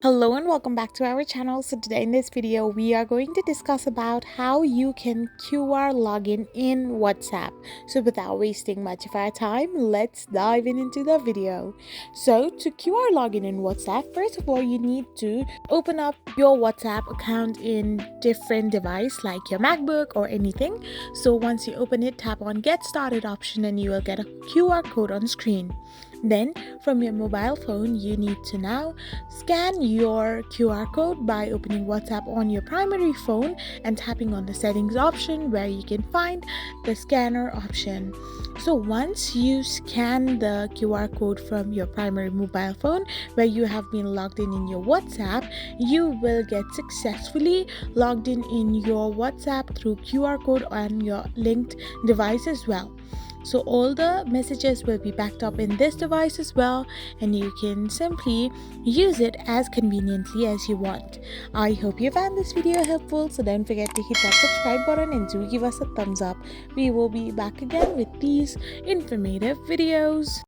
Hello and welcome back to our channel. So today in this video we are going to discuss about how you can QR login in WhatsApp. So without wasting much of our time, let's dive into the video. So to QR login in WhatsApp, first of all you need to open up your WhatsApp account in different device like your MacBook or anything. So once you open it, tap on get started option and you will get a QR code on screen. Then from your mobile phone you need to now scan your QR code by opening WhatsApp on your primary phone and tapping on the settings option where you can find the scanner option. So once you scan the QR code from your primary mobile phone where you have been logged in your WhatsApp, you will get successfully logged in your WhatsApp through QR code on your linked device as well. So all the messages will be backed up in this device as well, and you can simply use it as conveniently as you want. I hope you found this video helpful, so don't forget to hit that subscribe button and do give us a thumbs up. We will be back again with these informative videos.